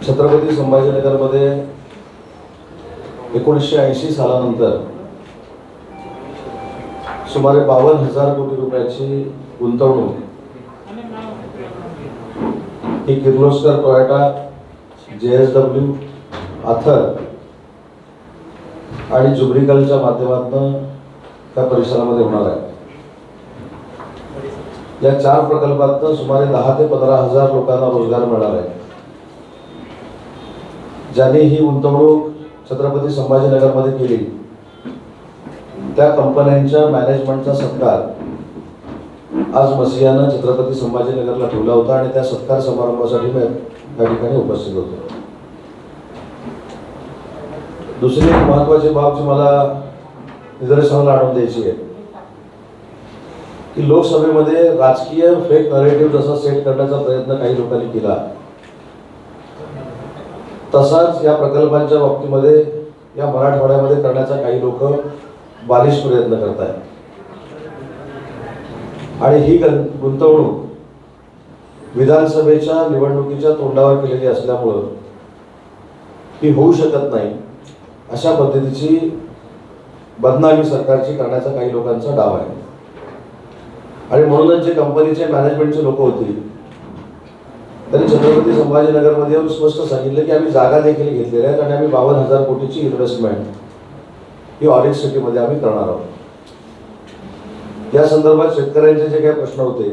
छत्रपती संभाजीनगरमध्ये 1980 सालानंतर सुमारे 52,000 कोटी रुपयाची गुंतवणूक ही किर्लोस्कर, टोयोटा, JSW, आथर आणि जुब्रिकलच्या माध्यमातून त्या परिसरामध्ये होणार आहे। या 4 प्रकल्पातून सुमारे 10 ते 15,000 लोकांना रोजगार मिळणार आहे। ज्यांनी ही गुंतवणूक छत्रपती संभाजीनगरमध्ये केली त्या कंपन्यांच्या मॅनेजमेंटचा सत्कार आज मसियानं छत्रपती संभाजीनगरला ठेवला होता आणि त्या सत्कार समारंभासाठी मी त्या ठिकाणी उपस्थित होतो। दुसरी एक महत्त्वाची बाब जी मला निदर्शनाला आणून द्यायची आहे की लोकसभेमध्ये राजकीय फेक नरेटिव्ह जसा सेट करण्याचा प्रयत्न काही लोकांनी केला, तसाच या प्रकल्पांच्या बाबतीमध्ये या मराठवाड्यामध्ये करण्याचा काही लोक बालिश प्रयत्न करत आहेत। आणि ही गुंतवणूक विधानसभेच्या निवडणुकीच्या तोंडावर केलेली असल्यामुळं ही होऊ शकत नाही अशा पद्धतीची बदनामी सरकारची करण्याचा काही लोकांचा डाव आहे। आणि म्हणूनच जे कंपनीचे मॅनेजमेंटचे लोक होती त्यांनी छत्रपती संभाजीनगरमध्ये येऊन स्पष्ट सांगितलं की आम्ही जागा देखील घेतलेल्या आहेत आणि आम्ही 52,000 कोटीची इन्व्हेस्टमेंट ही ऑरेंज सिटीमध्ये आम्ही करणार आहोत। या संदर्भात शेतकऱ्यांचे जे काही प्रश्न होते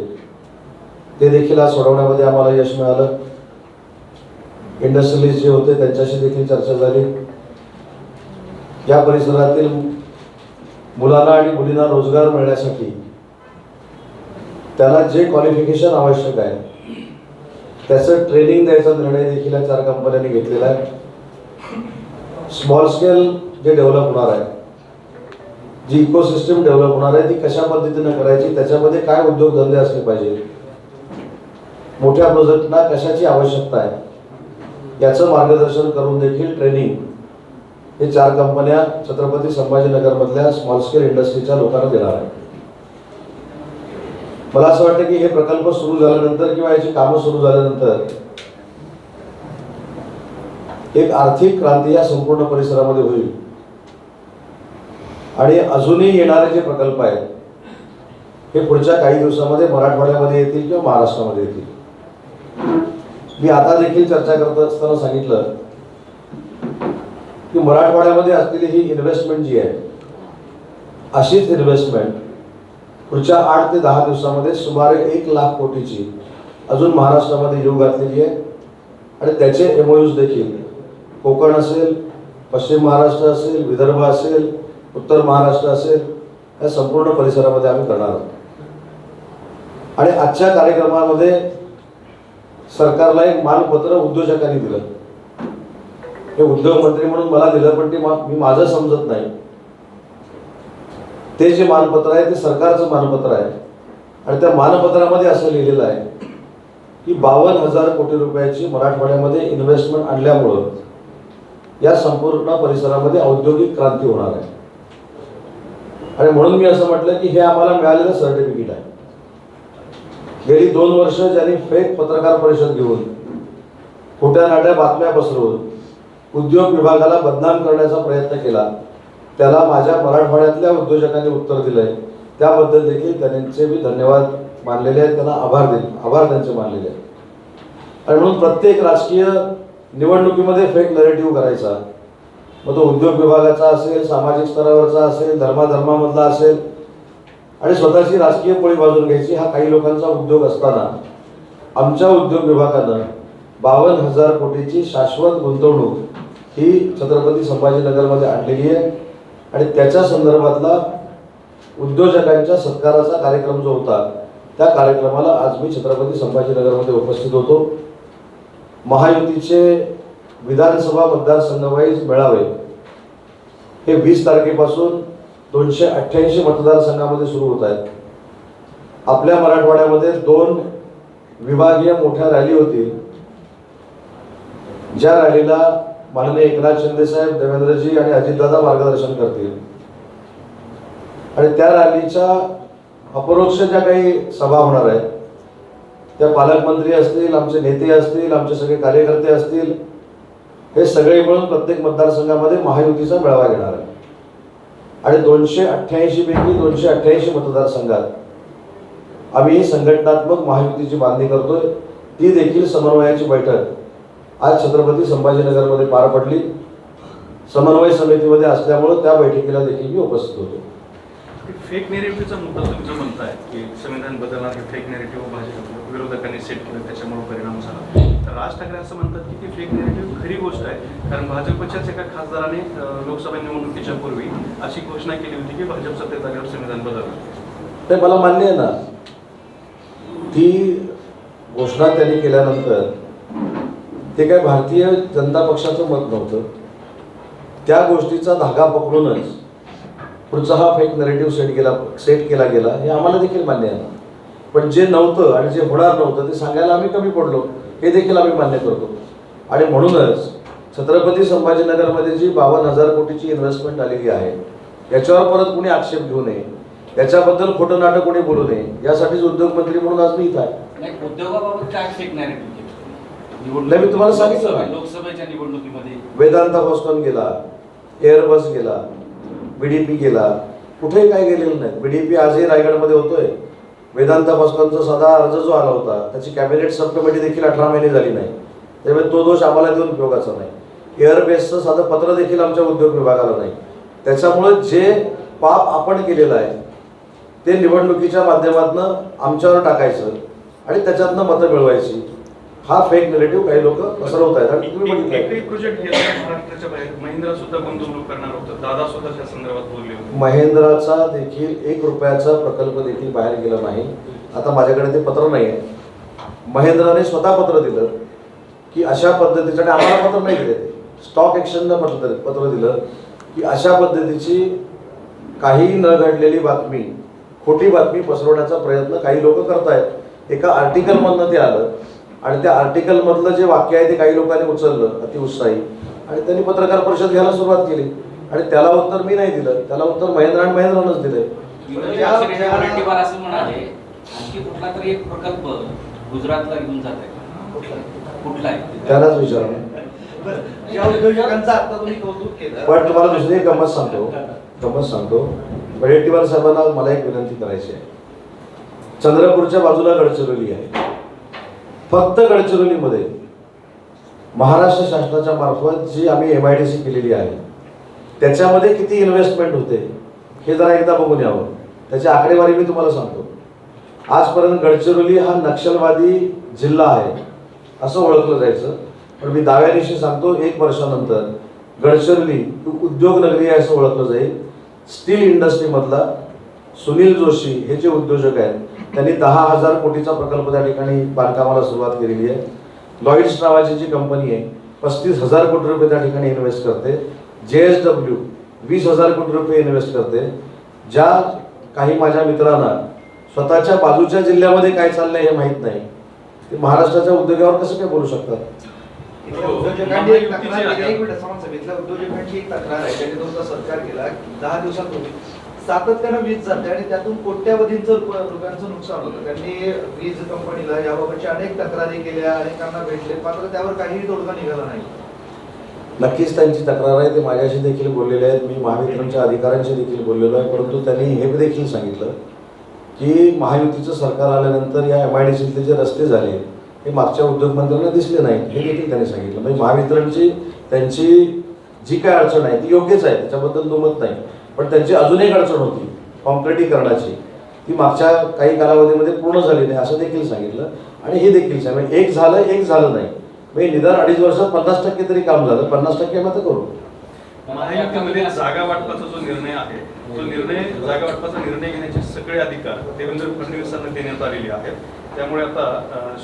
ते देखील आज सोडवण्यामध्ये आम्हाला यश मिळालं। इंडस्ट्रियलिस्ट जे होते त्यांच्याशी देखील चर्चा झाली। या परिसरातील मुलांना आणि मुलींना रोजगार मिळण्यासाठी त्याला जे क्वालिफिकेशन आवश्यक आहे त्याचं ट्रेनिंग द्यायचा निर्णय देखील या 4 कंपन्यांनी घेतलेला आहे। स्मॉल स्केल जे डेव्हलप होणार आहे, जी इकोसिस्टम डेव्हलप होणार आहे ती कशा पद्धतीने करायची, त्याच्यामध्ये काय उद्योगधंदे असले पाहिजे, मोठ्या प्रोजेक्टना कशाची आवश्यकता आहे याचं मार्गदर्शन करून देखील ट्रेनिंग हे 4 कंपन्या छत्रपती संभाजीनगरमधल्या स्मॉल स्केल इंडस्ट्रीच्या लोकांना देणार आहे। मला असं वाटतं की हे प्रकल्प सुरू झाल्यानंतर किंवा याची कामं सुरू झाल्यानंतर एक आर्थिक क्रांती या संपूर्ण परिसरामध्ये होईल आणि अजूनही येणारे जे प्रकल्प आहेत हे पुढच्या काही दिवसामध्ये मराठवाड्यामध्ये येतील किंवा महाराष्ट्रामध्ये येतील। मी आता देखील चर्चा करत असताना सांगितलं की मराठवाड्यामध्ये असलेली ही इन्व्हेस्टमेंट जी आहे अशीच इन्व्हेस्टमेंट पुढच्या 8 ते 10 दिवसामध्ये सुमारे 1 लाख कोटीची अजून महाराष्ट्रामध्ये येऊ घातलेली आहे आणि त्याचे MOUs देखील कोकण असेल, पश्चिम महाराष्ट्र असेल, विदर्भ असेल, उत्तर महाराष्ट्र असेल या संपूर्ण परिसरामध्ये आम्ही करणार आहोत। आणि आजच्या कार्यक्रमामध्ये सरकारला एक मानपत्र उद्योजकांनी दिलं। हे उद्योग मंत्री म्हणून मला दिलं, पण ते मी माझं समजत नाही। ते जे मानपत्र आहे ते सरकारचं मानपत्र आहे आणि त्या मानपत्रामध्ये असं लिहिलेलं आहे की 52,000 कोटी रुपयाची मराठवाड्यामध्ये इन्व्हेस्टमेंट आणल्यामुळं या संपूर्ण परिसरामध्ये औद्योगिक क्रांती होणार आहे। आणि म्हणून मी असं म्हटलं की हे आम्हाला मिळालेलं सर्टिफिकेट आहे। गेली 2 वर्ष ज्यांनी फेक पत्रकार परिषद घेऊन खोट्या नाट्या बातम्या पसरवून उद्योग विभागाला बदनाम करण्याचा प्रयत्न केला त्याला माझ्या मराठवाड्यातल्या उद्योजकांनी उत्तर दिलंय, त्याबद्दल देखील त्यांचे मी धन्यवाद मानलेले आहेत, त्यांना आभार त्यांचे मानलेले आहेत। आणि म्हणून प्रत्येक राजकीय निवडणुकीमध्ये फेक नरेटिव्ह करायचा, मग तो उद्योग विभागाचा असेल, सामाजिक स्तरावरचा असेल, धर्माधर्मामधला असेल आणि स्वतःची राजकीय पोळी बाजून घ्यायची हा काही लोकांचा उद्योग असताना आमच्या उद्योग विभागानं 52,000 कोटीची शाश्वत गुंतवणूक ही छत्रपती संभाजीनगरमध्ये आणलेली आहे। आणि त्याच्या संदर्भातला उद्योजकांच्या सत्काराचा कार्यक्रम जो होता त्या कार्यक्रमाला आज मी छत्रपती संभाजीनगरमध्ये उपस्थित होतो। महायुतीचे विधानसभा मतदारसंघ वाईज मेळावे हे 20 तारखेपासून 288 मतदारसंघामध्ये सुरू होत आहेत। आपल्या मराठवाड्यामध्ये 2 विभागीय मोठ्या रॅली होतील, ज्या रॅलीला माननीय एकनाथ शिंदे साहेब, देवेंद्रजी आणि अजितदादा मार्गदर्शन करतील। आणि त्या रॅलीच्या अपरोक्ष ज्या काही सभा होणार आहेत त्या पालकमंत्री असतील, आमचे नेते असतील, आमचे सगळे कार्यकर्ते असतील हे सगळे मिळून प्रत्येक मतदारसंघामध्ये महायुतीचा मेळावा घेणार आहे. आणि 288 पैकी 288 मतदारसंघात आम्ही संघटनात्मक महायुतीची बांधणी करतोय. ती देखील समन्वयाची बैठक आज छत्रपती संभाजीनगरमध्ये पार पडली. समन्वय समितीमध्ये असल्यामुळे त्या बैठकीला देखील मी उपस्थित होतो. फेक नेरेटिव्हचा मुद्दा तुम्ही जो म्हणताय की संविधान बदलणार हे फेक नेरेटिव्ह भाजप विरोधकांनी सेट केलं, त्याच्यामुळे परिणाम झाला. तर राज ठाकरे असं म्हणतात की ती फेक नेरेटिव्ह खरी गोष्ट आहे, कारण भाजपच्याच एका खासदाराने लोकसभा निवडणुकीच्या पूर्वी अशी घोषणा केली होती की भाजप सत्तेत आल्यावर संविधान बदलणार. ते मला मान्य आहे ना. ती घोषणा त्यांनी केल्यानंतर ते काय भारतीय जनता पक्षाचं मत नव्हतं. त्या गोष्टीचा धागा पकडूनच पुढचा हा फेक नरेटिव्ह सेट केला गेला हे आम्हाला देखील मान्य आहे. पण जे नव्हतं आणि जे होणार नव्हतं ते सांगायला आम्ही कमी पडलो हे देखील आम्ही मान्य करतो. आणि म्हणूनच छत्रपती संभाजीनगरमध्ये जी 52,000 कोटीची इन्व्हेस्टमेंट आलेली आहे याच्यावर परत कोणी आक्षेप घेऊ नये, याच्याबद्दल खोटं नाटक कोणी बोलू नये, यासाठीच उद्योगमंत्री म्हणून आज मी इथं आहे. उद्योगाबाबत काय फेक नरेटिव्ह मी तुम्हाला सांगितलं लोकसभेच्या निवडणुकीमध्ये वेदांता फॉस्कॉन गेला, एअरबस गेला, बीडीपी गेला, कुठेही काय गेलेलं नाही. बीडीपी आजही रायगडमध्ये होतोय. वेदांता फॉस्कॉनचा साधा अर्ज जो आला होता त्याची कॅबिनेट सब कमिटी देखील 18 महिने झाली नाही, त्यामुळे तो दोष आम्हाला देऊन उपयोगाचा नाही. एअरबेसचं साधं पत्र देखील आमच्या उद्योग विभागाला नाही. त्याच्यामुळे जे पाप आपण केलेलं आहे ते निवडणुकीच्या माध्यमातून आमच्यावर टाकायचं आणि त्याच्यातनं मतं मिळवायची, हा फेक नेरेटिव्ह काही लोक पसरवत आहेत. आणि तुम्ही एकही प्रोजेक्ट महाराष्ट्राच्या बाहेर महिंद्रा सुद्धा गुंतवणूक करणार होतं, दादा सुद्धा त्या संदर्भात बोलले होते. महिंद्राचा देखील 1 रुपयाचा प्रकल्प देखील बाहेर गेला नाही. आता माझ्याकडे ते पत्र नाही आहे. महिंद्राने स्वतः पत्र दिलं की अशा पद्धतीचं, आणि आम्हाला पत्र नाही दिले, ते स्टॉक एक्सचेंजनं पत्र दिलं की अशा पद्धतीची काही न घडलेली बातमी, खोटी बातमी पसरवण्याचा प्रयत्न काही लोक करतायत. एका आर्टिकलमधनं ते आलं आणि त्या आर्टिकलमधलं जे वाक्य आहे ते काही लोकांनी उचललं अतिउत्साही, आणि त्यांनी पत्रकार परिषद घ्यायला सुरुवात केली. आणि त्याला उत्तर मी नाही दिलं, त्याला उत्तर महिंद्रा आणि महिंद्रानंच दिलंय. असं म्हणाले आणखी कुठला तरी एक प्रकल्प गुजरातला घेऊन जात आहे, कुठला आहे त्यालाच विचारा. पण तुम्हाला दुसरी एक गंमत सांगतो. वडेट्टीवार साहेबांना मला एक विनंती करायची आहे. चंद्रपूरच्या बाजूला गडचिरोली आहे. फक्त गडचिरोलीमध्ये महाराष्ट्र शासनाच्या मार्फत जी आम्ही MIDC केलेली आहे त्याच्यामध्ये किती इन्व्हेस्टमेंट होते हे जरा एकदा बघून यावं. त्याची आकडेवारी मी तुम्हाला सांगतो. आजपर्यंत गडचिरोली हा नक्षलवादी जिल्हा आहे असं ओळखलं जायचं, पण मी दाव्यानिशी सांगतो 1 वर्षानंतर गडचिरोली उद्योग नगरी आहे असं ओळखलं जाईल. स्टील इंडस्ट्रीमधला सुनील जोशी हे जे उद्योजक आहेत त्यांनी 10,000 कोटीचा प्रकल्प त्या ठिकाणी बांधकामाला सुरुवात केलेली आहे. लॉइड्स नावाची जी कंपनी आहे 35,000 कोटी रुपये त्या ठिकाणी इन्व्हेस्ट करते. JSW 20,000 कोटी रुपये इन्व्हेस्ट करते. ज्या काही माझ्या मित्रांना स्वतःच्या बाजूच्या जिल्ह्यामध्ये काय चाललंय हे माहीत नाही, ते महाराष्ट्राच्या उद्योगावर कसं काय बोलू शकतात. उद्योजकांची एक तक्रार आहे. त्यांनी तुमचा सत्कार केला 10 दिवसापूर्वी सातत्यानं वीज जाते आणि त्यातून कोट्यावधींचं रुपयांचं नुकसान होतं. त्यांनी वीज कंपनीला याबाबतच्या अनेक तक्रारी केल्या, अनेकांना भेटले, मात्र त्यावर काहीही तोडगा निघाला नाही. नक्कीच त्यांची तक्रार आहे. ते माझ्याशी देखील बोललेले आहेत, मी महावितरणच्या अधिकाऱ्यांशी देखील बोललेलो आहे. परंतु त्यांनी हे देखील सांगितलं की महायुतीचं सरकार आल्यानंतर या MIDCतले जे रस्ते झाले हे मागच्या उद्योगमंत्र्यांना दिसले नाहीत हे देखील त्यांनी सांगितलं. म्हणजे महावितरणची त्यांची जी काय अडचण आहे ती योग्यच आहे, त्याच्याबद्दल दुमत नाही. पण त्यांची अजून एक अडचण होती कॉन्क्रिटीकरणाची, ती मागच्या काही कालावधीमध्ये पूर्ण झाली नाही असं देखील सांगितलं. आणि हे देखील सांगितलं एक झालं नाही, म्हणजे निदान 2.5 वर्षात 50% तरी काम झालं. 50% मत करू. महायुतीमध्ये जागा वाटपाचा जो निर्णय आहे तो जागा वाटपाचा निर्णय घेण्याचे सगळे अधिकार देवेंद्र फडणवीसांना देण्यात आलेले आहेत. त्यामुळे आता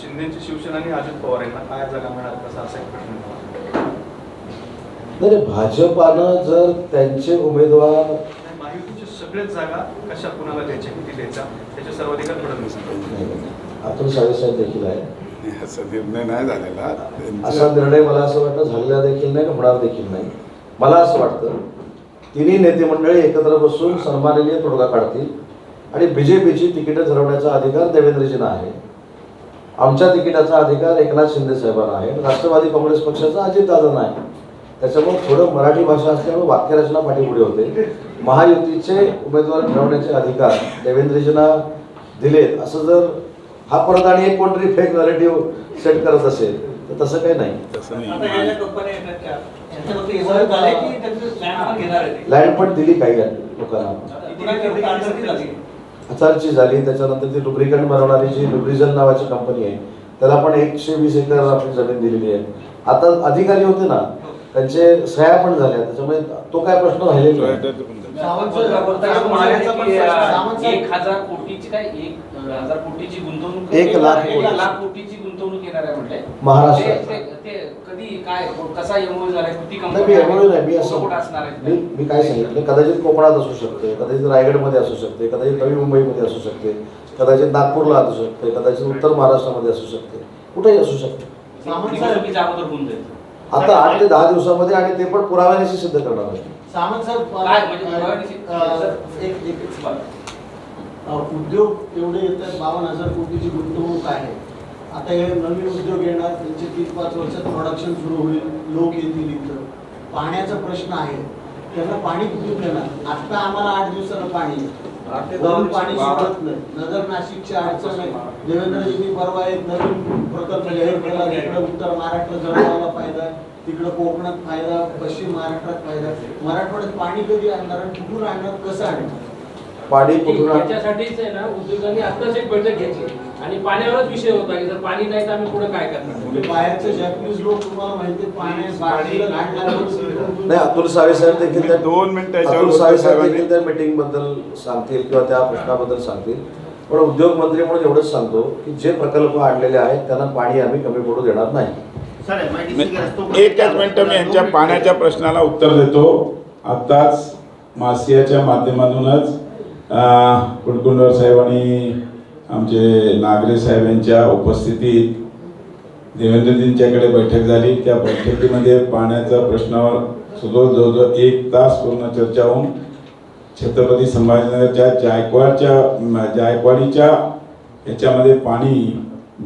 शिंदेची शिवसेना आणि अजित पवार यांना काय जागा मिळणार कसा असा एक प्रश्न नाही, भाजपानं जर त्यांचे उमेदवार महायुतीच्या सगळ्याच जागा कशा कुणाला द्यायच्या, किती द्यायच्या त्याचे सर्वाधिकार फडणवीस. अतुल साहेब देखील आहे. असा निर्णय नाही झालेला. असा निर्णय मला असं वाटतं झालेला देखील नाही, होणार देखील नाही. मला असं वाटतं तिन्ही नेते मंडळी एकत्र बसून सन्माननीय तोडगा काढतील आणि BJPची तिकीटं ठरवण्याचा अधिकार देवेंद्रजींना आहे. आमच्या तिकिटाचा अधिकार एकनाथ शिंदे साहेबांना आहे, राष्ट्रवादी काँग्रेस पक्षाचा अजितदादांना आहे. त्याच्यामुळे थोडं मराठी भाषा असल्यामुळे वाक्यरचना पाठीपुढे होते. महायुतीचे उमेदवार ठरवण्याचे अधिकार देवेंद्रजींना दिलेत असं जर हा परत आणि एक कोणतरी फेक नरेटिव्ह सेट करत असेल तर तसं काही नाही. तसं नाही. लँड पण दिली काही लोकांना, हजारची झाली. त्याच्यानंतर ती लुब्रिकंट बनवणारी जी लुब्रिजन नावाची कंपनी आहे त्याला पण 120 एकर आपली जमीन दिलेली आहे. आता अधिकारी होते ना त्यांचे सह्या पण झाल्या, त्याच्यामुळे तो काय प्रश्न राहिलेला नाही. 1,000 कोटीची काय 1,000 कोटीची गुंतवणूक 1,00,000 कोटीची गुंतवणूक येणार आहे म्हटलंय महाराष्ट्रात. ते कधी काय कसा एमओयू झालाय किती नाही, मी एवढं नाही, मी असं कुठं असणार आहे मी काय सांगितलं, कदाचित कोकणात असू शकते, कदाचित रायगडमध्ये असू शकते, कदाचित नवी मुंबईमध्ये असू शकते, कदाचित नागपूरला असू शकते, कदाचित उत्तर महाराष्ट्रामध्ये असू शकते, कुठेही असू शकते. निवडणुकीच्या अगोदर होऊन जाईल. आता 8 ते 10 दिवसामध्ये, आणि ते पण पुराव्यानिशी सिद्ध करणार आहे. सामंत साहेब, काय म्हणजे एक उद्योग एवढे येत आहेत, 52,000 कोटीची गुंतवणूक आहे. आता हे नवीन उद्योग येणार, त्यांचे 3-5 वर्षात प्रोडक्शन सुरू होईल, लोक येतील इथं. पाण्याचा प्रश्न आहे, त्यांना पाणी कुठून देणार? आता आम्हाला 8 दिवसाला पाणी वरून पाणी सोडत नाही. नगर नाशिकची अडचण आहे. देवेंद्रजींनी परवा एक नवीन प्रकल्प जाहीर केला, इकडे उत्तर महाराष्ट्र जळगावला फायदा आहे, तिकडे कोकणात फायदा, पश्चिम महाराष्ट्रात फायदा. मराठवाड्यात पाणी कधी आणणार, कुठून आणणार, कसं आणणार? पाणी कुठून त्याच्यासाठीच आहे ना, उद्योगांनी आत्ताच एक बैठक घेतली आणि पाण्यावरच विषय होता की जर पाणी नाही तर आम्ही पुढे काय करणार. बाहेरचे जॅपनीज लोक तुम्हाला माहिती आहे, पाण्याला नाही, अतुल सावे साहेब देखील त्या 2 मिनिटं अतुल सावे साहेब देखील त्या मीटिंग बद्दल सांगतील किंवा त्या प्रश्नाबद्दल सांगतील. पण उद्योग मंत्री म्हणून एवढंच सांगतो की जे प्रकल्प आणलेले आहेत त्यांना पाणी आम्ही कमी पडू देणार नाही. एकच मिनिटं मी यांच्या पाण्याच्या प्रश्नाला उत्तर देतो. आत्ताच मासियाच्या माध्यमातूनच कुडकुंडवर साहेब आणि आमचे नागरे साहेब यांच्या उपस्थितीत देवेंद्रजींच्याकडे बैठक झाली. त्या बैठकीमध्ये पाण्याच्या प्रश्नावर जवळजवळ 1 तास पूर्ण चर्चा होऊन छत्रपती संभाजीनगरच्या जायकवाडीच्या याच्यामध्ये पाणी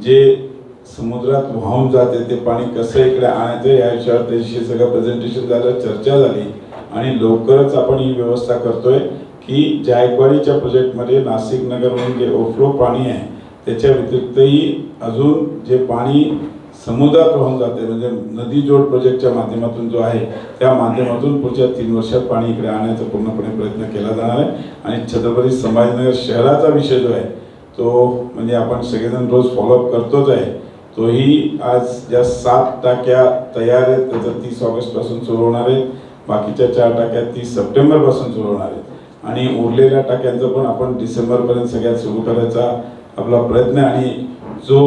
जे समुद्रात वाहून जाते ते पाणी कसं इकडे आणायचं या विषयावर त्याच्याशी सगळं प्रेझेंटेशन झालं, चर्चा झाली आणि लवकरच आपण ही व्यवस्था करतोय की जायकवाडीच्या प्रोजेक्टमध्ये नाशिक नगरमधून जे ओव्हरफ्लो पाणी आहे त्याच्या व्यतिरिक्तही अजून जे पाणी समुद्रात वाहून जाते म्हणजे नदी जोड प्रोजेक्टच्या माध्यमातून जो आहे त्या माध्यमातून पुढच्या 3 वर्षात पाणी इकडे आणण्याचा पूर्णपणे प्रयत्न केला जाणार आहे. आणि छत्रपती संभाजीनगर शहराचा विषय जो आहे तो म्हणजे आपण सगळेजण रोज फॉलोअप करतोच आहे. तोही आज ज्या 7 टाक्या तयार आहेत त्याचं 30 ऑगस्टपासून सुरू होणार आहे, बाकीच्या 4 टाक्या 30 सप्टेंबरपासून सुरू होणार आहेत आणि उरलेल्या टाक्यांचं पण आपण डिसेंबरपर्यंत सगळ्यात सुरू करायचा आपला प्रयत्न आहे. आणि जो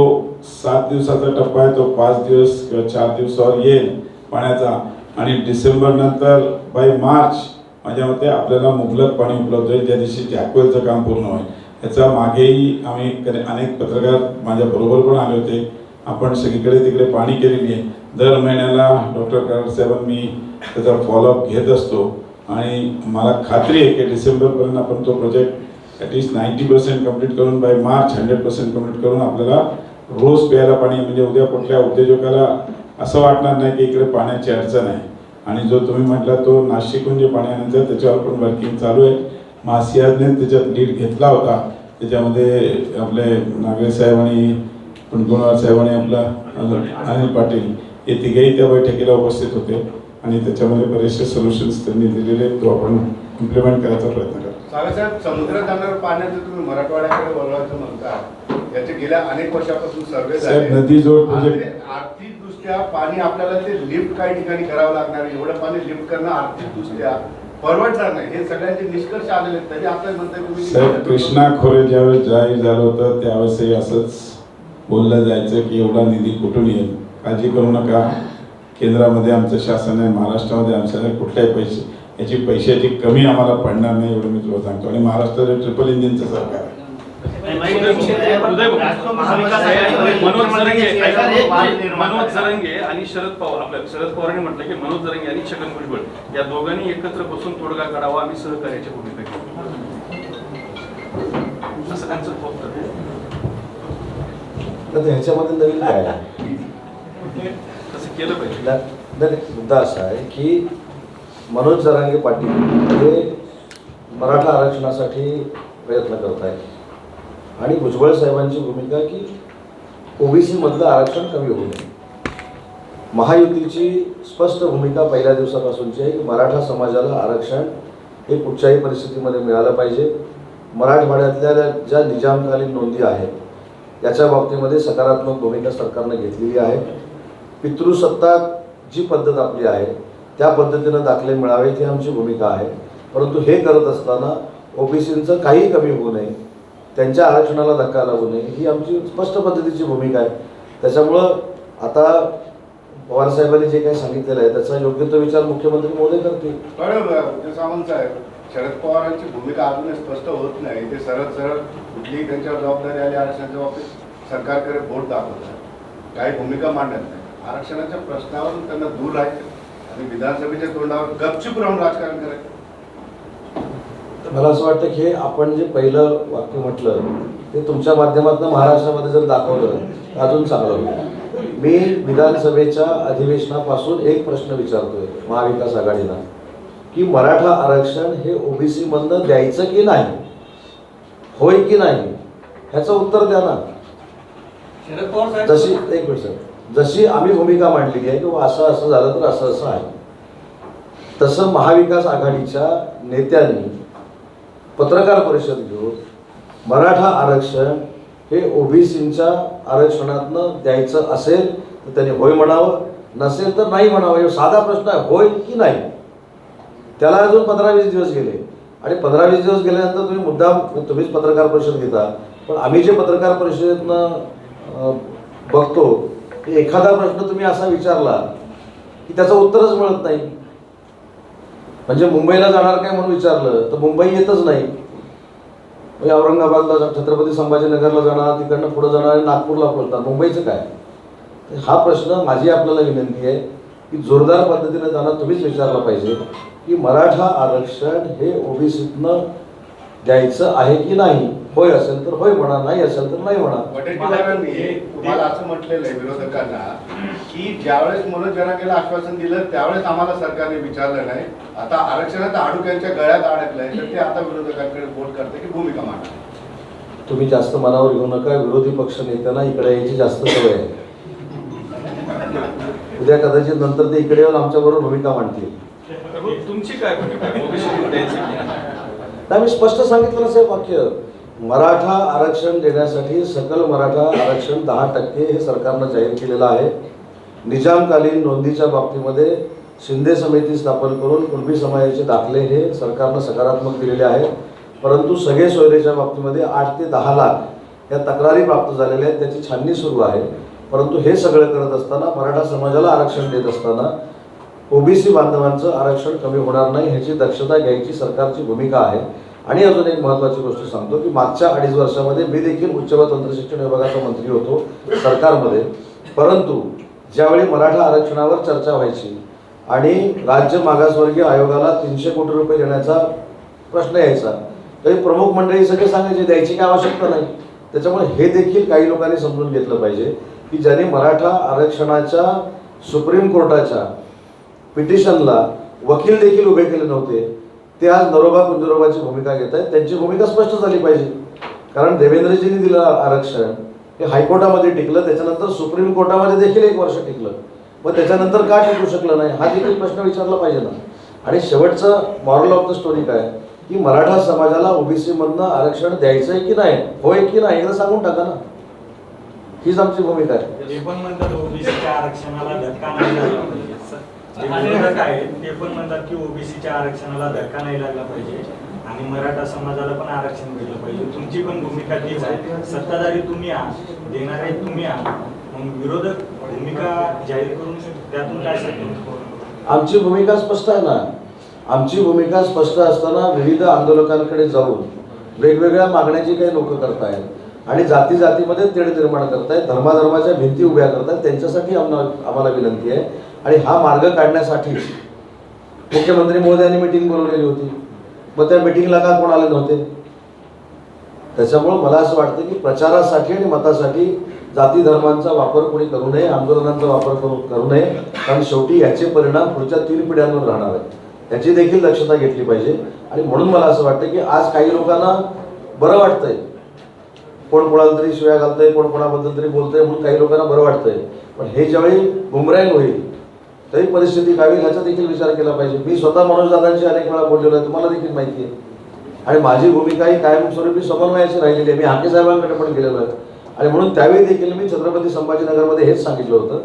7 दिवसाचा टप्पा आहे तो 5 दिवस किंवा 4 दिवसावर येईल पाण्याचा आणि डिसेंबर नंतर बाय मार्च माझ्या मते आपल्याला मुबलक पाणी उपलब्ध होईल, ज्या दिवशी जॅकवेलचं काम पूर्ण होईल. याचा मागेही आम्ही अनेक पत्रकार माझ्याबरोबर पण आले होते. आपण सगळीकडे तिकडे पाणी केलेली आहे. दर महिन्याला डॉक्टर कराड साहेबांनी त्याचा फॉलोअप घेत असतो आणि मला खात्री आहे की डिसेंबरपर्यंत आपण तो प्रोजेक्ट ॲटलिस्ट 90% कंप्लीट करून बाय मार्च 100% कंप्लीट करून आपल्याला रोज प्यायला पाणी म्हणजे उद्या कुठल्या उद्योजकाला असं वाटणार नाही की इकडे पाण्याची अडचण आहे. आणि जो तुम्ही म्हटला तो नाशिकहून जे पाणी आणायचं त्याच्यावर पण वर्किंग चालू आहे. मासियाने त्याच्यात लीड घेतला होता. त्याच्यामध्ये आपले नागरे साहेब आणि कुणकुणवार साहेब आणि आपला अनिल पाटील हे तिघेही त्या बैठकीला उपस्थित होते आणि त्याच्यामध्ये बरेचसे सोल्युशन्स त्यांनी दिलेले तो आपण इम्प्लिमेंट करायचा प्रयत्न करतो. साहेब, समुद्रात जाणार पाण्याचं तुम्ही मराठवाड्याकडे वळवायचं म्हणता, याचे गेल्या अनेक वर्षापासून सर्वे साहेब नदी जोड प्रोजेक्ट आर्थिकदृष्ट्या पाणी आपल्याला ते लिफ्ट काही ठिकाणी करावं लागणार, एवढं पाणी लिफ्ट करणं आर्थिकदृष्ट्या परवडणार नाही, हे सगळ्यांचे निष्कर्ष आलेले आहेत. तरी आपल्याला म्हणताय तुम्ही साहेब कृष्णा खोरे ज्यावेळेस जाहीर झालं होतं त्यावेळेसही असंच बोललं जायचं की एवढा निधी कुठून येईल, काळजी करू नका, केंद्रामध्ये आमचं शासन आहे, महाराष्ट्रामध्ये आमचं कुठल्याही याची पैशाची कमी आम्हाला पडणार नाही एवढं मी तुला सांगतो. आणि महाराष्ट्राचं ट्रिपल इंजिनचं सरकार आहे. मनोज जरंगे आणि शरद पवारांनी म्हटलं की मनोज जरंगे आणि छगन भुजबळ या दोघांनी एकत्र बसून तोडगा काढावा, आम्ही सहकार्याच्या भूमिका घेऊ असं त्यांचं वक्तव्य. तर ह्याच्यामध्ये नवीन काय आहे? तसं केलं पाहिजे. नाही, मुद्दा असा आहे की मनोज जरांगे पाटील हे मराठा आरक्षणासाठी प्रयत्न करत आहेत आणि भुजबळ साहेबांची भूमिका की ओबीसी मधलं आरक्षण कमी होऊ नये. महायुतीची स्पष्ट भूमिका पहिल्या दिवसापासूनची आहे की मराठा समाजाला आरक्षण हे कुठच्याही परिस्थितीमध्ये मिळालं पाहिजे. मराठवाड्यातल्या ज्या निजामकालीन नोंदी आहेत याच्या बाबतीमध्ये सकारात्मक भूमिका सरकारनं घेतलेली आहे. पितृसत्ताक जी पद्धत आपली आहे त्या पद्धतीनं दाखले मिळावेत ही आमची भूमिका आहे. परंतु हे करत असताना ओबीसींचं काही कमी होऊ नये, त्यांच्या आरक्षणाला धक्का लागू नये ही आमची स्पष्ट पद्धतीची भूमिका आहे. त्याच्यामुळं आता पवारसाहेबांनी जे काही सांगितलेलं आहे त्याचा योग्य तो विचार मुख्यमंत्री महोदय करतील. बरोबर सामंत साहेब, शरद पवारांची भूमिका अजूनही स्पष्ट होत नाही. ते सरळ सरळ कुठलीही त्यांच्यावर जबाबदारी आली आरक्षणाच्या बाबतीत सरकारकडे बोट दाखवतात, काही भूमिका मांडत नाही. आरक्षणाच्या प्रश्नावरून त्यांना दूर राहायचं आणि विधानसभेच्या तोंडावर गपचूप राहून राजकारण करायचं. मला असं वाटतं की हे आपण जे पहिलं वाक्य म्हटलं ते तुमच्या माध्यमातून महाराष्ट्रामध्ये जर दाखवलं तर अजून चांगलं होईल. मी विधानसभेच्या अधिवेशनापासून एक प्रश्न विचारतोय महाविकास आघाडीला की मराठा आरक्षण हे ओबीसी मधनं द्यायचं की नाही, होय की नाही, ह्याचं उत्तर द्या ना. शरद पवार साहेब जशी एक मिनिट जशी आम्ही भूमिका मांडलेली आहे किंवा असं असं झालं तर असं असं आहे, तसं महाविकास आघाडीच्या नेत्यांनी पत्रकार परिषद घेऊन मराठा आरक्षण हे ओबीसींच्या आरक्षणातनं द्यायचं असेल तर त्यांनी होय म्हणावं, नसेल तर नाही म्हणावं. हे साधा प्रश्न आहे, होय की नाही. त्याला अजून 15-20 दिवस गेले आणि 15-20 दिवस गेल्यानंतर तुम्ही मुद्दाम तुम्हीच पत्रकार परिषद घेता. पण आम्ही जे पत्रकार परिषदेतनं बघतो की एखादा प्रश्न तुम्ही असा विचारला की त्याचं उत्तरच मिळत नाही. म्हणजे मुंबईला जाणार काय म्हणून विचारलं तर मुंबई येतच नाही. म्हणजे औरंगाबादला छत्रपती संभाजीनगरला जाणार, तिकडनं पुढे जाणार आणि नागपूरला पोहोचणार, मुंबईचं काय. हा प्रश्न माझी आपल्याला विनंती आहे की जोरदार पद्धतीने त्यांना तुम्हीच विचारला पाहिजे की मराठा आरक्षण हे ओबीसीतनं द्यायचं आहे की नाही. होय असेल तर होय म्हणा, नाही असेल तर नाही म्हणा. वडेट्टीवारांनी तुम्हाला असं म्हटलेलं आहे विरोधकांना की ज्यावेळेस मनोज जरांगेला आश्वासन दिलं त्यावेळेस आम्हाला सरकारने विचारलं नाही, आता आरक्षणात आडुक्यांच्या गळ्यात अडकलंय तर ते आता विरोधकांकडे बोट करते की भूमिका मांडा. तुम्ही जास्त मनावर घेऊ नका. विरोधी पक्ष नेत्यांना इकडे यायची जास्त सवय आहे. उद्या कदाचित नंतर ते इकडे येऊन आमच्याबरोबर भूमिका मांडतील. तुमची काय भूमिका ओबीसी द्यायची की नाही? नाही, मी स्पष्ट सांगितलं ना साहेब वाक्य. मराठा आरक्षण देण्यासाठी सकल मराठा आरक्षण 10% हे सरकारनं जाहीर केलेलं आहे. निजामकालीन नोंदीच्या बाबतीमध्ये शिंदे समिती स्थापन करून कुणबी समाजाचे दाखले हे सरकारनं सकारात्मक दिलेले आहेत. परंतु सगळे सोयरेच्या बाबतीमध्ये 8 ते 10 लाख या तक्रारी प्राप्त झालेल्या आहेत, त्याची छाननी सुरू आहे. परंतु हे सगळं करत असताना मराठा समाजाला आरक्षण देत असताना ओबीसी बांधवांचं आरक्षण कमी होणार नाही ह्याची दक्षता घ्यायची सरकारची भूमिका आहे. आणि अजून एक महत्त्वाची गोष्ट सांगतो की मागच्या 2.5 वर्षामध्ये मी देखील उच्च व तंत्रशिक्षण विभागाचा मंत्री होतो सरकारमध्ये. परंतु ज्यावेळी मराठा आरक्षणावर चर्चा व्हायची आणि राज्य मागासवर्गीय आयोगाला 300 कोटी रुपये देण्याचा प्रश्न यायचा तरी प्रमुख मंडळी सगळे सांगायचे द्यायची काय आवश्यकता नाही. त्याच्यामुळे हे देखील काही लोकांनी समजून घेतलं पाहिजे की ज्यांनी मराठा आरक्षणाच्या सुप्रीम कोर्टाच्या पिटिशनला वकील देखील उभे केले नव्हते ते आज नरोबा कुंजरोबाची भूमिका घेत आहेत. त्यांची भूमिका स्पष्ट झाली पाहिजे. कारण देवेंद्रजींनी दिलं आरक्षण हे हायकोर्टामध्ये टिकलं, त्याच्यानंतर सुप्रीम कोर्टामध्ये देखील 1 वर्ष टिकलं, मग त्याच्यानंतर का टिकू शकलं नाही हा देखील प्रश्न विचारला पाहिजे ना. आणि शेवटचं मॉरल ऑफ द स्टोरी काय की मराठा समाजाला ओबीसी मधनं आरक्षण द्यायचं आहे की नाही, होय की नाही एकदा सांगून टाका ना. हीच आमची भूमिका आहे. ते पण म्हणतात ओबीसीच्या आरक्षणाला धक्का नाही लागला पाहिजे. जे विरोधक आहेत ते पण म्हणतात की ओबीसीच्या आरक्षणाला धक्का नाही लागला पाहिजे आणि मराठा समाजाला पण आरक्षण भेटलं पाहिजे. तुमची पण भूमिका तीच आहे. सत्ताधारी तुम्ही आहात, देणारे तुम्ही आहात, मग विरोधक भूमिका जाहीर करून त्यातून काय सांगतो? आमची भूमिका स्पष्ट आहे ना. आमची भूमिका स्पष्ट असताना विविध आंदोलकांकडे जाऊन वेगवेगळ्या मागण्याची काही लोक करतायत आणि जाती जातीमध्ये तेढ निर्माण करतायत, धर्माधर्माच्या भिंती उभ्या करतायत. त्यांच्यासाठी आम्हाला विनंती आहे आणि हा मार्ग काढण्यासाठी मुख्यमंत्री महोदयांनी मीटिंग बोलवलेली होती. मग त्या मीटिंगला का कोण आले नव्हते? त्याच्यामुळं मला असं वाटतं की प्रचारासाठी आणि मतासाठी जाती धर्मांचा वापर कोणी करू नये, आंदोलनांचा वापर करू नये, कारण शेवटी याचे परिणाम पुढच्या 3 पिढ्यांवर राहणार आहेत, याची देखील दक्षता घेतली पाहिजे. आणि म्हणून मला असं वाटतं की आज काही लोकांना बरं वाटतंय, कोण कोणाला तरी शिव्या घालतंय, कोण कोणाबद्दल तरी बोलतंय म्हणून काही लोकांना बरं वाटतंय, पण हे ज्यावेळी बुमरँग होईल तरी परिस्थिती काय होईल ह्याचा देखील विचार केला पाहिजे. मी स्वतः मनोज दादांशी अनेक वेळा बोललेलो आहे, तुम्हाला देखील माहिती आहे, आणि माझी भूमिका ही कायमस्वरूपी समन्वयाची राहिलेली आहे. मी हाके साहेबांकडे पण गेलेलो आहे, आणि म्हणून त्यावेळी देखील मी छत्रपती संभाजीनगरमध्ये हेच सांगितलं होतं,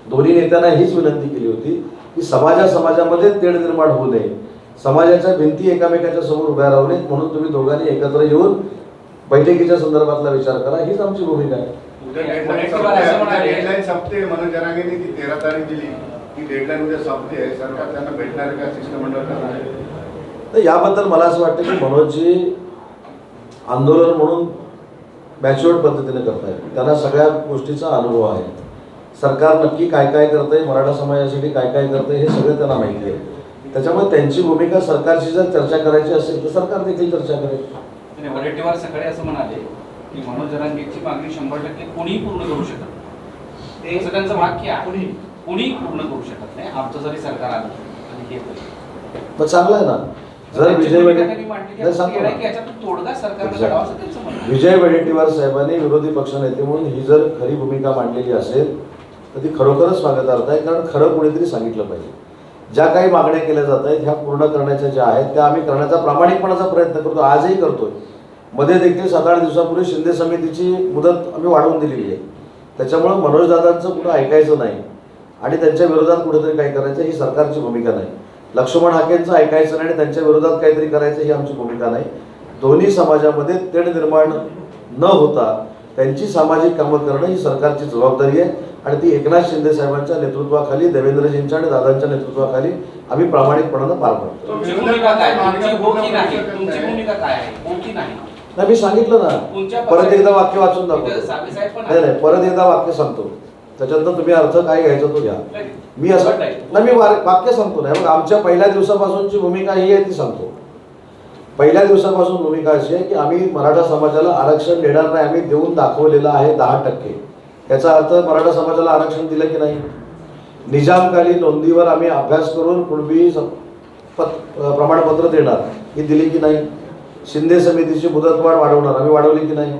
दोन्ही नेत्यांना हीच विनंती केली होती की समाजामध्ये तेढ निर्माण होऊ नये, समाजाच्या भिंती एकामेकाच्या समोर उभ्या राहू नयेत, म्हणून तुम्ही दोघांनी एकत्र येऊन बैठकीच्या संदर्भातला विचार करा, हीच आमची भूमिका आहे. डेडलाईन संपते, मनोज जरांगेंनी ती 13 तारीख दिली, ती डेडलाईन उद्या संपते, सरकार त्यांना भेटणार का शिष्टमंडळ करणार? तर याबद्दल मला असं वाटतं की मनोजजी आंदोलन म्हणून मॅच्युअर्ड पद्धतीने करतायत, त्यांना सगळ्या गोष्टीचा अनुभव आहे. सरकार नक्की काय काय करतंय, मराठा समाजासाठी काय काय करतंय हे सगळं त्यांना माहिती आहे. त्याच्यामुळे त्यांची भूमिका सरकारशी जर चर्चा करायची असेल तर सरकार देखील चर्चा करेल. वडेट्टीवार सकाळी असं म्हणाले की मनोज जरांगेची मागणी 100% कोणीही पूर्ण करू शकत नाही, असं त्यांचं वाक्य आहे. कोणीही पूर्ण करू शकत नाही, आमचं जरी सरकार आलं आणि हे मग चांगलं आहे ना. जर विजय विजय वडेट्टीवार साहेबांनी विरोधी पक्षनेते म्हणून ही जर खरी भूमिका मांडलेली असेल तर ती खरोखरच स्वागतार्थ आहे, कारण खरं कोणीतरी सांगितलं पाहिजे. ज्या काही मागण्या केल्या जात आहेत ह्या पूर्ण करण्याच्या ज्या आहेत त्या आम्ही करण्याचा प्रामाणिकपणाचा प्रयत्न करतो, आजही करतोय. मध्ये देखील 7-8 दिवसापूर्वी शिंदे समितीची मुदत आम्ही वाढवून दिलेली आहे. त्याच्यामुळं मनोजदादांचं कुठं ऐकायचं नाही आणि त्यांच्या विरोधात कुठेतरी काही करायचं ही सरकारची भूमिका नाही. लक्ष्मण हाकेंचं ऐकायचं नाही आणि त्यांच्या विरोधात काहीतरी करायचं ही आमची भूमिका नाही. दोन्ही समाजामध्ये तेढ निर्माण न होता त्यांची सामाजिक कामं करणं ही सरकारची जबाबदारी आहे आणि ती एकनाथ शिंदे साहेबांच्या नेतृत्वाखाली, देवेंद्रजींच्या आणि दादांच्या नेतृत्वाखाली आम्ही प्रामाणिकपणानं पार पाडतो. नाही, मी सांगितलं ना, परत एकदा वाक्य वाचून दाखवतो. नाही, परत एकदा वाक्य सांगतो, त्याच्यानंतर तुम्ही अर्थ काय घ्यायचा तो घ्या. मी असं नाही, मी वाक्य सांगतो नाही. मग आमच्या पहिल्या दिवसापासूनची भूमिका ही आहे ती सांगतो. पहिल्या दिवसापासून भूमिका अशी आहे की आम्ही मराठा समाजाला आरक्षण देणार नाही, आम्ही देऊन दाखवलेलं आहे 10%. याचा अर्थ मराठा समाजाला आरक्षण दिलं की नाही? निजामकालीन नोंदीवर आम्ही अभ्यास करून कुणबी प्रमाणपत्र देणार ही दिली की नाही? शिंदे समितीची मुदतवाढ वाढवणार आम्ही वाढवली की नाही?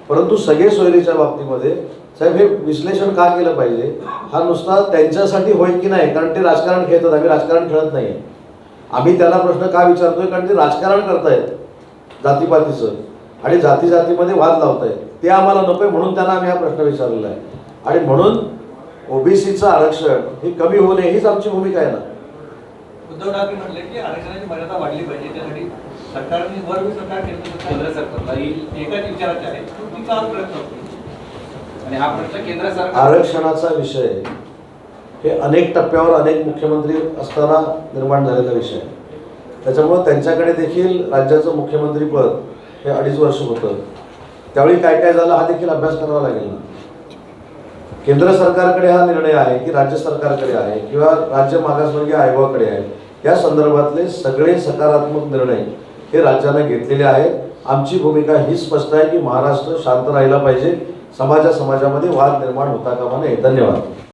परंतु सगळे सोयरीच्या बाबतीमध्ये साहेब हे विश्लेषण का केलं पाहिजे? हा नुसता त्यांच्यासाठी होईल की नाही, कारण ते राजकारण खेळतात, आम्ही राजकारण खेळत नाही. आम्ही त्याला प्रश्न का विचारतोय? कारण ते राजकारण करतायत जातीपातीचं आणि जातीमध्ये वाद लावतायत, ते आम्हाला नकोय म्हणून त्यांना आम्ही हा प्रश्न विचारलेला आहे. आणि म्हणून ओबीसीचं आरक्षण हे कमी होऊ नये हीच आमची भूमिका आहे ना. उद्धव ठाकरे म्हटले की आरक्षणाची मर्यादा वाढली पाहिजे, त्यासाठी सरकारने सरकार केंद्र सरकारला एकाच विचाराचे आहे की का प्रयत्न आणि हा प्रश्न केंद्र सरकार आरक्षणाचा विषय हे अनेक टप्प्यावर अनेक मुख्यमंत्री असताना निर्माण झालेला विषय आहे. त्याच्यामुळे त्यांच्याकडे देखील राज्याचं मुख्यमंत्रीपद हे 2.5 वर्ष होतं. त्यावेळी काय काय झालं हा देखील अभ्यास करावा लागेल ना. केंद्र सरकारकडे हा निर्णय आहे की राज्य सरकारकडे आहे किंवा राज्य मागासवर्गीय आयोगाकडे आहे, या संदर्भातले सगळे सकारात्मक निर्णय हे राज्याने घेतलेले आहेत. आमची भूमिका ही स्पष्ट आहे की महाराष्ट्र शांत राहिला पाहिजे, समाजामध्ये वाद निर्माण होता कामा नये. धन्यवाद.